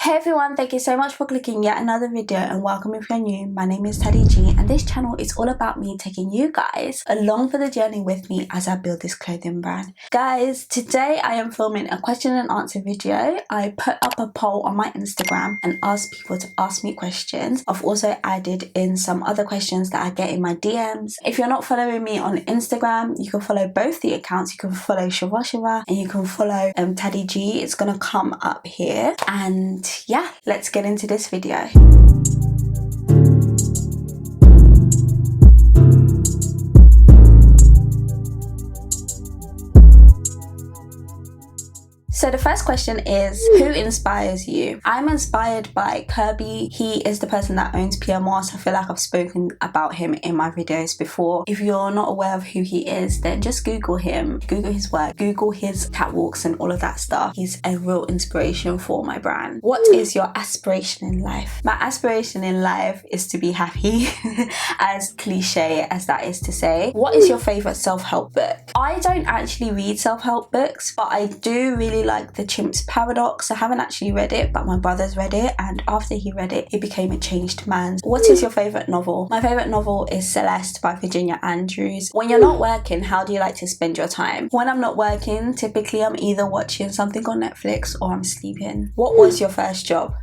Hey everyone, thank you so much for clicking yet another video and welcome if you're new. My name is Teddy G and this channel is all about me taking you guys along for the journey with me as I build this clothing brand. Guys, today I am filming a question and answer video. I put up a poll on my Instagram and asked people to ask me questions. I've also added in some other questions that I get in my DMs. If you're not following me on Instagram, you can follow both the accounts. You can follow Shiva and you can follow Teddy G. It's gonna come up here. And yeah, let's get into this video. So the first question is, who inspires you? I'm inspired by Kirby. He is the person that owns Pia Moss. I feel like I've spoken about him in my videos before. If you're not aware of who he is, then just Google him, Google his work, Google his catwalks and all of that stuff. He's a real inspiration for my brand. What is your aspiration in life? My aspiration in life is to be happy, as cliche as that is to say. What is your favorite self-help book? I don't actually read self-help books, but I do really like The Chimp's Paradox. I haven't actually read it, but my brother's read it, and after he read it, he became a changed man. What is your favourite novel? My favourite novel is Celeste by Virginia Andrews. When you're not working, how do you like to spend your time? When I'm not working, typically I'm either watching something on Netflix or I'm sleeping. What was your first job?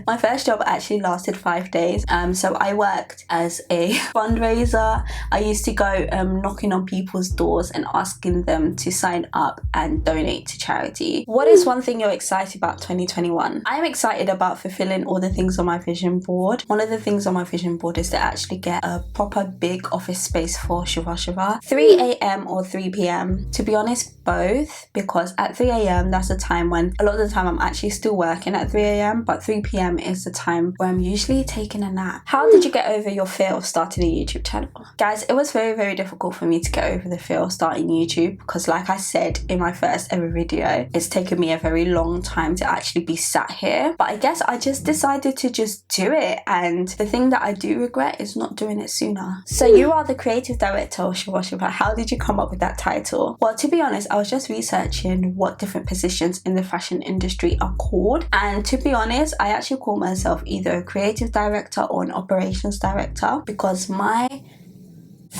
My first job actually lasted 5 days. So I worked as a fundraiser. I used to go knocking on people's doors and asking them to sign up and donate to charity. What is one thing you're excited about 2021? I'm excited about fulfilling all the things on my vision board. One of the things on my vision board is to actually get a proper big office space for Shiva. 3 a.m. or 3 p.m. To be honest, both, because at 3 a.m. that's the time when a lot of the time I'm actually still working at 3 a.m. but 3 p.m. is the time where I'm usually taking a nap. How did you get over your fear of starting a YouTube channel? Guys, it was very difficult for me to get over the fear of starting YouTube because, like I said in my first ever video, it's taken me a very long time to actually be sat here. But I guess I just decided to just do it, and the thing that I do regret is not doing it sooner. So you are the creative director of Shiva. How did you come up with that title? Well, to be honest, I was just researching what different positions in the fashion industry are called, and to be honest, I actually call myself either a creative director or an operations director because my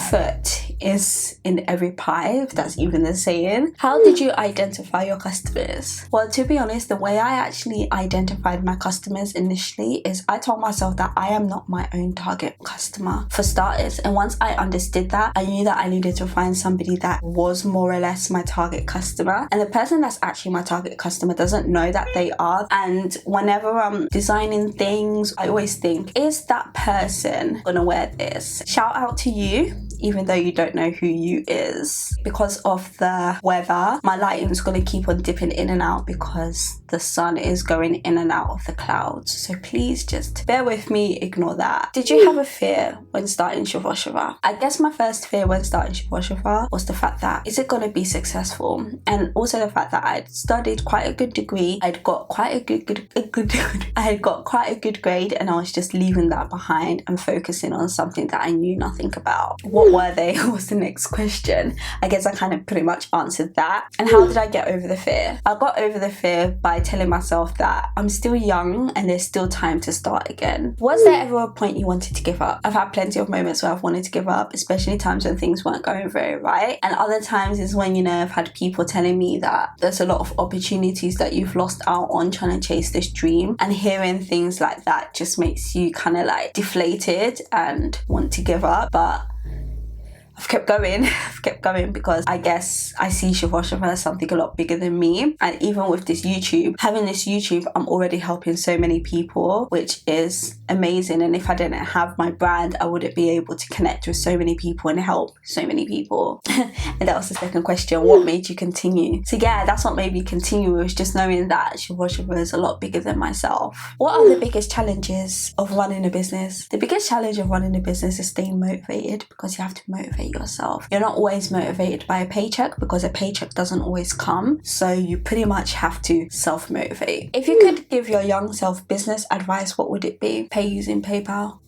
foot is in every pie, if that's even the saying. How did you identify your customers? Well, to be honest, the way I actually identified my customers initially is I told myself that I am not my own target customer, for starters. And once I understood that, I knew that I needed to find somebody that was more or less my target customer. And the person that's actually my target customer doesn't know that they are. And whenever I'm designing things, I always think, is that person gonna wear this? Shout out to you, even though you don't know who you is. Because of the weather, my lighting is going to keep on dipping in and out because the sun is going in and out of the clouds. So please just bear with me, ignore that. Did you have a fear when starting Shiva? I guess my first fear when starting Shiva was the fact that, is it going to be successful? And also the fact that I'd studied quite a good degree. I'd got quite a good I had got quite a good grade, and I was just leaving that behind and focusing on something that I knew nothing about. What were they? Was the next question. I guess I kind of pretty much answered that. And how did I get over the fear? I got over the fear by telling myself that I'm still young and there's still time to start again. Was there ever a point you wanted to give up? I've had plenty of moments where I've wanted to give up, especially times when things weren't going very right. And other times is when, you know, I've had people telling me that there's a lot of opportunities that you've lost out on trying to chase this dream, and hearing things like that just makes you kind of like deflated and want to give up. But I've kept going because I guess I see Shiva as something a lot bigger than me. And even with this YouTube, having this YouTube, I'm already helping so many people, which is amazing. And if I didn't have my brand, I wouldn't be able to connect with so many people and help so many people. And that was the second question. What made you continue? So yeah, that's what made me continue. It was just knowing that Shiva is a lot bigger than myself. What are the biggest challenges of running a business? The biggest challenge of running a business is staying motivated, because you have to motivate yourself. You're not always motivated by a paycheck because a paycheck doesn't always come. So you pretty much have to self-motivate. If you could give your young self business advice, what would it be? Pay using PayPal.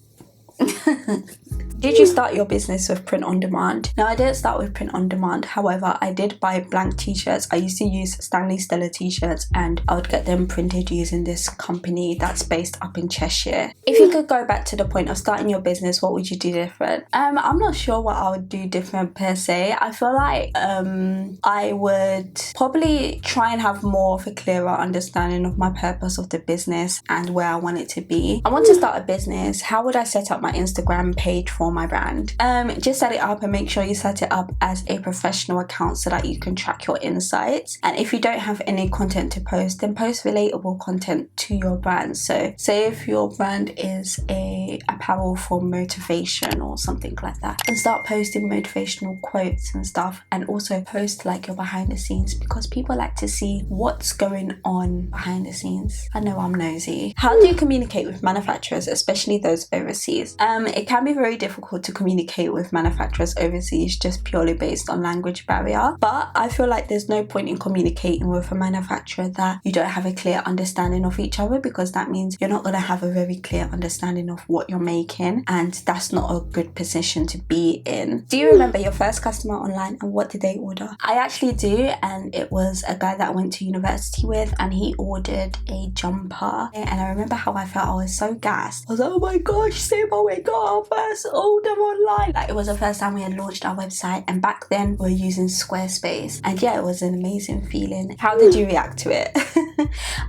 Did you start your business with print on demand? No, I didn't start with print on demand. However, I did buy blank t-shirts. I used to use Stanley Stella t-shirts and I would get them printed using this company that's based up in Cheshire. If you could go back to the point of starting your business, what would you do different? I'm not sure what I would do different per se. I feel like I would probably try and have more of a clearer understanding of my purpose of the business and where I want it to be. I want to start a business. How would I set up my Instagram page for my brand? Just set it up and make sure you set it up as a professional account so that you can track your insights. And if you don't have any content to post, then post relatable content to your brand. So say if your brand is a apparel for motivation or something like that, and start posting motivational quotes and stuff, and also post like your behind the scenes, because people like to see what's going on behind the scenes. I know I'm nosy. How do you communicate with manufacturers, especially those overseas? It can be very difficult to communicate with manufacturers overseas just purely based on language barrier, but I feel like there's no point in communicating with a manufacturer that you don't have a clear understanding of each other, because that means you're not going to have a very clear understanding of what you're making, and that's not a good position to be in. Do you remember your first customer online and what did they order? I actually do, and it was a guy that I went to university with, and he ordered a jumper, and I remember how I felt. I was so gassed. I was like, oh my gosh, Saba, we got our first order online. Like, it was the first time we had launched our website, and back then we were using Squarespace, and yeah, it was an amazing feeling. How did you react to it?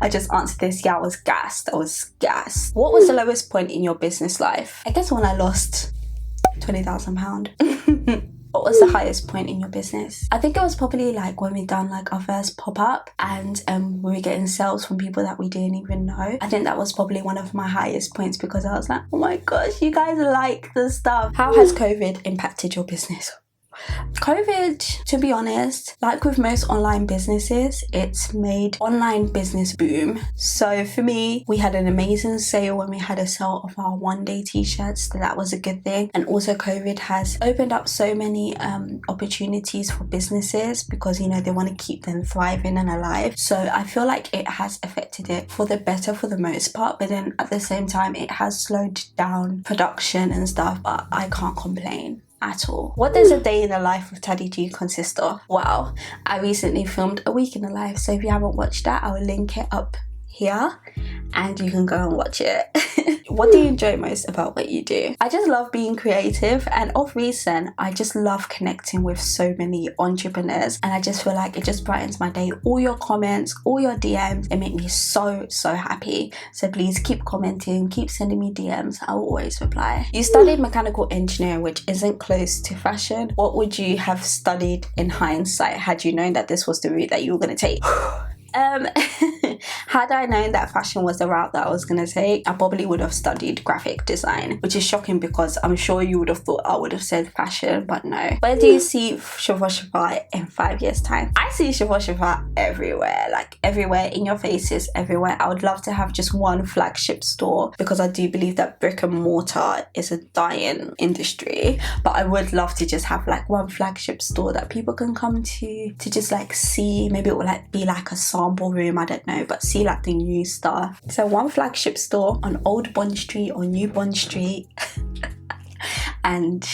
I just answered this. Yeah, I was gassed. What was the lowest point in your business life? I guess when I lost £20,000. What was the highest point in your business? I think it was probably like when we done like our first pop-up, and we were getting sales from people that we didn't even know. I think that was probably one of my highest points, because I was like, oh my gosh, you guys like the stuff. How has COVID impacted your business? COVID, to be honest, like with most online businesses, it's made online business boom. So for me, we had an amazing sale when we had a sale of our one-day t-shirts, so that was a good thing. And also COVID has opened up so many opportunities for businesses, because you know they want to keep them thriving and alive. So I feel like it has affected it for the better for the most part, but then at the same time it has slowed down production and stuff, but I can't complain at all. What does a day in the life of Taddy G consist of? Wow, I recently filmed a week in the life, so if you haven't watched that, I will link it up here and you can go and watch it. What do you enjoy most about what you do? I just love being creative, and of recent I just love connecting with so many entrepreneurs, and I just feel like it just brightens my day. All your comments, all your DMs, they make me so happy. So please keep commenting, keep sending me DMs. I will always reply. You studied mechanical engineering, which isn't close to fashion. What would you have studied in hindsight had you known that this was the route that you were going to take? Had I known that fashion was the route that I was going to take, I probably would have studied graphic design, which is shocking because I'm sure you would have thought I would have said fashion, but no. Where do you see Shiva Shiva in 5 years time? I see Shiva Shiva everywhere, like everywhere, in your faces, everywhere. I would love to have just one flagship store, because I do believe that brick and mortar is a dying industry, but I would love to just have like one flagship store that people can come to just like see. Maybe it will like be like a sample room, I don't know, but see like the new stuff. So one flagship store on Old Bond Street or New Bond Street. And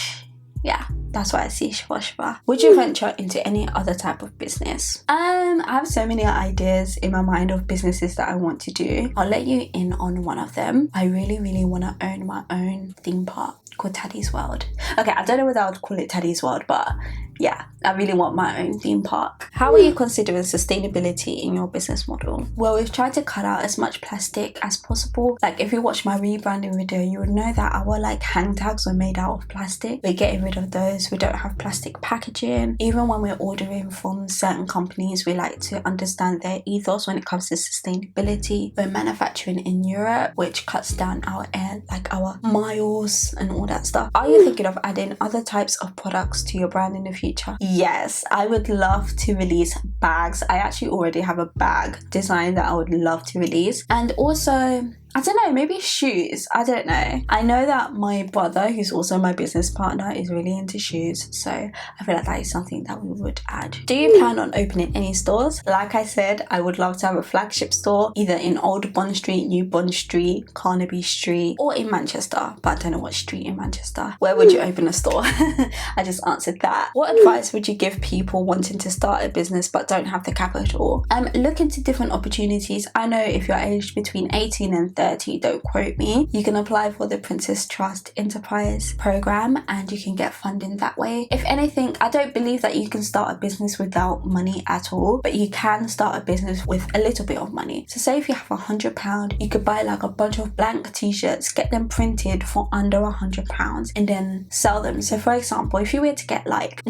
yeah, that's why I see Shiva Shiva. Would you venture into any other type of business? I have so many ideas in my mind of businesses that I want to do. I'll let you in on one of them. I really want to own my own theme park called Taddy's World. Okay, I don't know whether I would call it Taddy's World, but yeah, I really want my own theme park. How are you considering sustainability in your business model? Well, we've tried to cut out as much plastic as possible. Like if you watch my rebranding video, you would know that our like hang tags were made out of plastic. We're getting rid of those. We don't have plastic packaging. Even when we're ordering from certain companies, we like to understand their ethos when it comes to sustainability. We're manufacturing in Europe, which cuts down our air, like our miles and all that stuff. Are you thinking of adding other types of products to your brand in the future? Yes, I would love to release bags. I actually already have a bag design that I would love to release, and also I don't know, maybe shoes. I don't know. I know that my brother, who's also my business partner, is really into shoes, so I feel like that is something that we would add. Do you plan on opening any stores? Like I said, I would love to have a flagship store either in Old Bond Street, New Bond Street, Carnaby Street, or in Manchester, but I don't know what street in Manchester. Where would you open a store? I just answered that. What advice would you give people wanting to start a business but don't have the capital? Look into different opportunities. I know if you're aged between 18 and 30, don't quote me, you can apply for the Princess Trust Enterprise program and you can get funding that way. If anything, I don't believe that you can start a business without money at all, but you can start a business with a little bit of money. So say if you have £100, you could buy like a bunch of blank t-shirts, get them printed for under £100 and then sell them. So for example, if you were to get like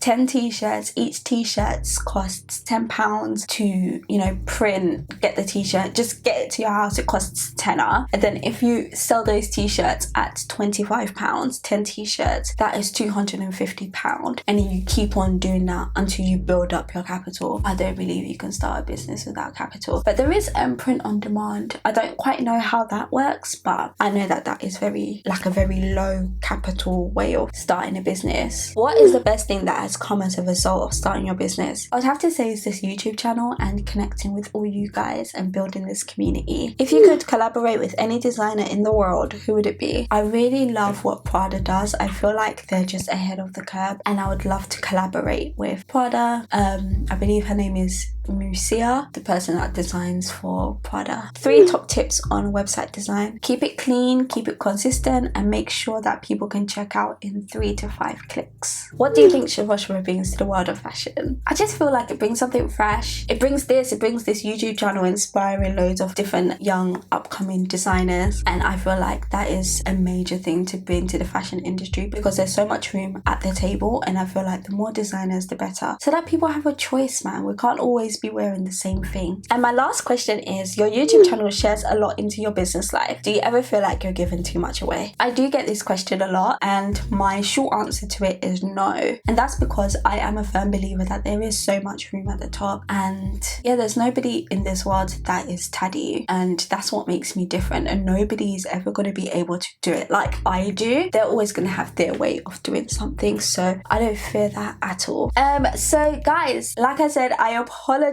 10 t-shirts, each t-shirt costs £10 to, you know, print, get the t-shirt, just get it to your house, it costs tenner. And then if you sell those t-shirts at £25, 10 t-shirts, that is £250. And then you keep on doing that until you build up your capital. I don't believe you can start a business without capital. But there is print on demand. I don't quite know how that works, but I know that that is very low capital way of starting a business. What is the best thing that has come as a result of starting your business? I would have to say is this YouTube channel and connecting with all you guys and building this community. If you could collaborate with any designer in the world, who would it be? I really love what Prada does. I feel like they're just ahead of the curve and I would love to collaborate with Prada. I believe her name is Musia, the person that designs for Prada. 3 top tips on website design. Keep it clean, keep it consistent, and make sure that people can check out in 3 to 5 clicks. What do you think Shivoshua brings to the world of fashion? I just feel like it brings something fresh. It brings this YouTube channel inspiring loads of different young upcoming designers, and I feel like that is a major thing to bring to the fashion industry because there's so much room at the table, and I feel like the more designers the better, so that people have a choice, man. We can't always be wearing the same thing. And my last question is, your YouTube channel shares a lot into your business life. Do you ever feel like you're giving too much away? I do get this question a lot, and my short answer to it is no. And that's because I am a firm believer that there is so much room at the top, and yeah, there's nobody in this world that is Taddy, and that's what makes me different, and nobody is ever going to be able to do it like I do. They're always going to have their way of doing something, so I don't fear that at all. So guys, like I said, I apologize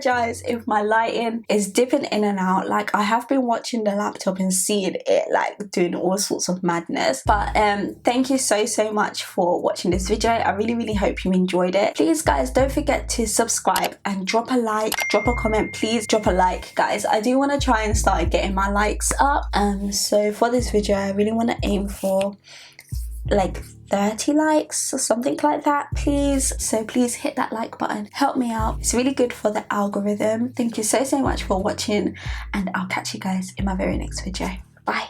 if my lighting is dipping in and out. Like, I have been watching the laptop and seeing it like doing all sorts of madness, but thank you so much for watching this video. I really hope you enjoyed it. Please guys, don't forget to subscribe and drop a like, drop a comment. Please drop a like, guys. I do want to try and start getting my likes up. So for this video, I really want to aim for like 30 likes or something like that, please. So please hit that like button, help me out. It's really good for the algorithm. Thank you so much for watching, and I'll catch you guys in my very next video. Bye.